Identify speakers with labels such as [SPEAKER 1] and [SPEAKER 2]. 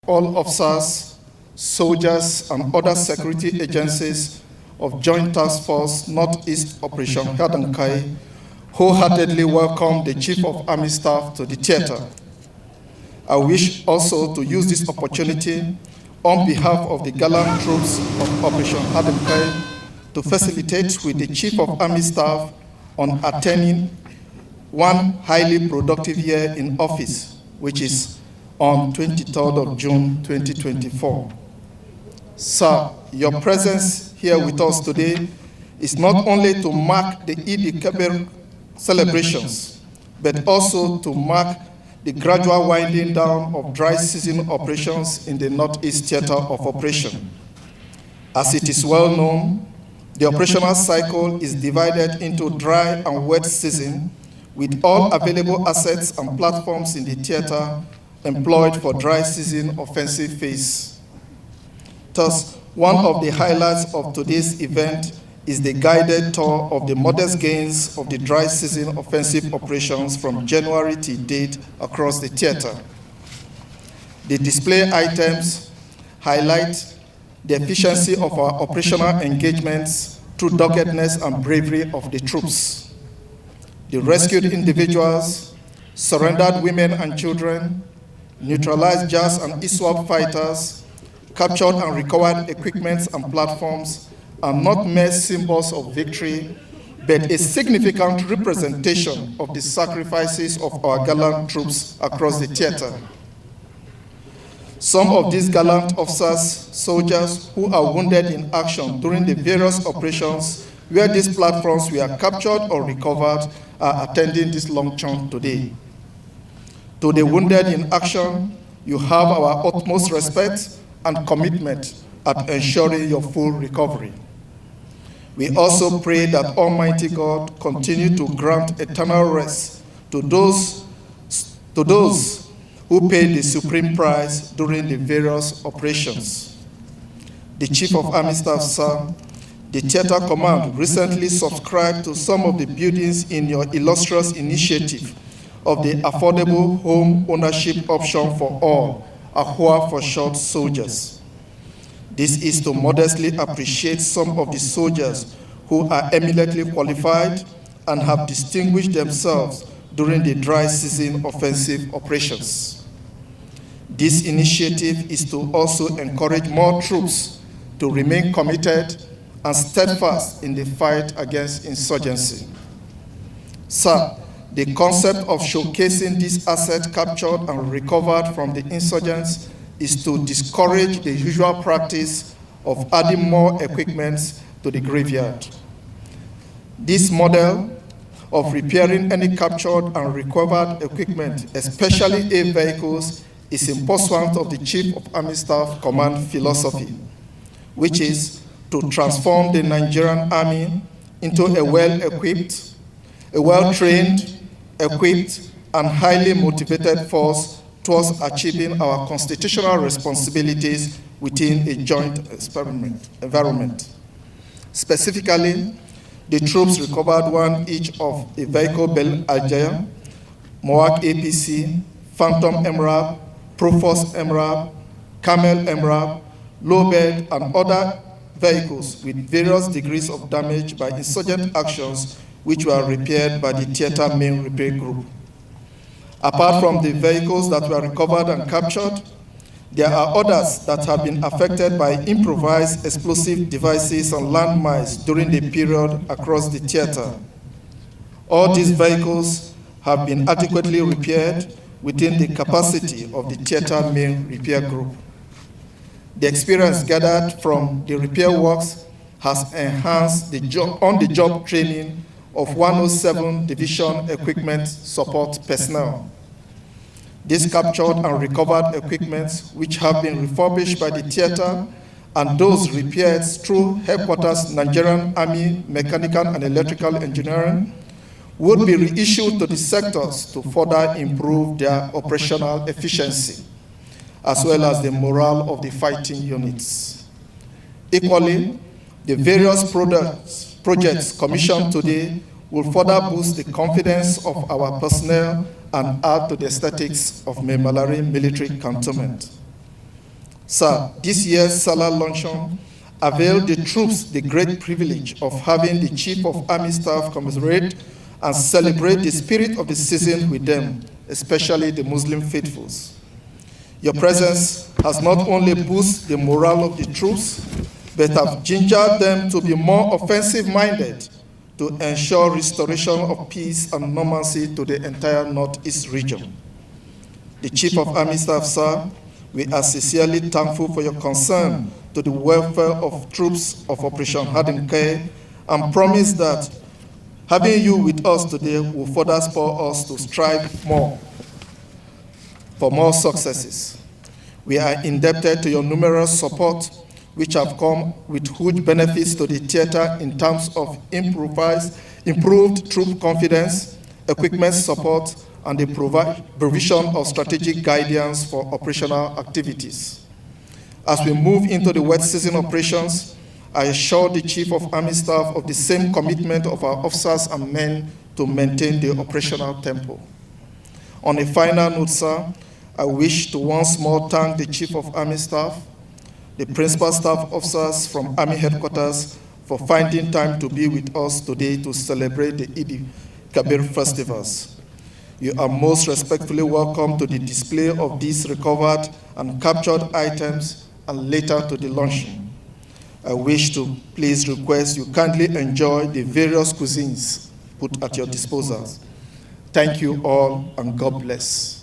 [SPEAKER 1] all officers, soldiers, and other security agencies of Joint Task Force Northeast Operation Hadankai wholeheartedly welcome the Chief of Army Staff to the theater. I wish also to use this opportunity on behalf of the gallant troops of Operation Hadankai to facilitate with the Chief of Army Staff on attaining one highly productive year in office, which is on 23rd of June 2024. Sir, your presence here with us today is not only to mark the Eid al-Kabir celebrations, but also to mark the gradual winding down of dry season operations in the Northeast Theater of Operation. As it is well known, the operational cycle is divided into dry and wet season, with all available assets and platforms in the theater employed for dry season offensive phase. Thus, one of the highlights of today's event is the guided tour of the modest gains of the dry season offensive operations from January to date across the theater. The display items highlight the efficiency of our operational engagements through doggedness and bravery of the troops. The rescued individuals, surrendered women and children, neutralized JAS and ISWAP fighters, captured and recovered equipments and platforms are not mere symbols of victory, but a significant representation of the sacrifices of our gallant troops across the theater. Some of these gallant officers, soldiers who are wounded in action during the various operations where these platforms were captured or recovered are attending this luncheon today. To the wounded in action, you have our utmost respect and commitment at ensuring your full recovery. We also pray that Almighty God continue to grant eternal rest to those who paid the supreme price during the various operations. The Chief of Army Staff, sir, the Theater Command recently subscribed to some of the buildings in your illustrious initiative of the affordable home ownership option for all, AHOA for short, soldiers. This is to modestly appreciate some of the soldiers who are eminently qualified and have distinguished themselves during the dry season offensive operations. This initiative is to also encourage more troops to remain committed and steadfast in the fight against insurgency. Sir, the concept of showcasing this asset captured and recovered from the insurgents is to discourage the usual practice of adding more equipment to the graveyard. This model of repairing any captured and recovered equipment, especially air vehicles, is in pursuant of the Chief of Army Staff Command philosophy, which is to transform the Nigerian Army into a well-equipped, a well-trained, equipped, and highly motivated force towards achieving our constitutional responsibilities within a joint environment. Specifically, the troops recovered one each of a vehicle Bel Alger, Mohawk APC, Phantom MRAP, Proforce MRAP, Camel MRAP, Lowbed, and other vehicles with various degrees of damage by insurgent actions which were repaired by the theater main repair group. Apart from the vehicles that were recovered and captured, there are others that have been affected by improvised explosive devices and landmines during the period across the theater. All these vehicles have been adequately repaired within the capacity of the theater main repair group. The experience gathered from the repair works has enhanced the on-the-job training of 107 Division Equipment Support personnel. These captured and recovered equipments, which have been refurbished by the theater, and those repaired through Headquarters Nigerian Army Mechanical and Electrical Engineering, would be reissued to the sectors to further improve their operational efficiency, as well as the morale of the fighting units. Equally, the various projects commissioned today will further boost the confidence of our personnel and add to the aesthetics of Memalari military cantonment. Sir, this year's Salah luncheon availed the troops the great privilege of having the Chief of Army Staff commiserate and celebrate the spirit of the season with them, especially the Muslim faithfuls. Your presence has not only boosted the morale of the troops, but have gingered them to be more offensive-minded to ensure restoration of peace and normalcy to the entire Northeast region. The Chief of Army Staff, sir, we are sincerely thankful for your concern to the welfare of troops of Operation Hardin Care and promise that having you with us today will further spur us to strive more for more successes. We are indebted to your numerous support, which have come with huge benefits to the theater in terms of improved troop confidence, equipment support, and the provision of strategic guidance for operational activities. As we move into the wet season operations, I assure the Chief of Army Staff of the same commitment of our officers and men to maintain the operational tempo. On a final note, sir, I wish to once more thank the Chief of Army Staff, the principal staff officers from Army Headquarters for finding time to be with us today to celebrate the Eid Kabir festivals. You are most respectfully welcome to the display of these recovered and captured items and later to the launching. I wish to please request you kindly enjoy the various cuisines put at your disposal. Thank you all and God bless.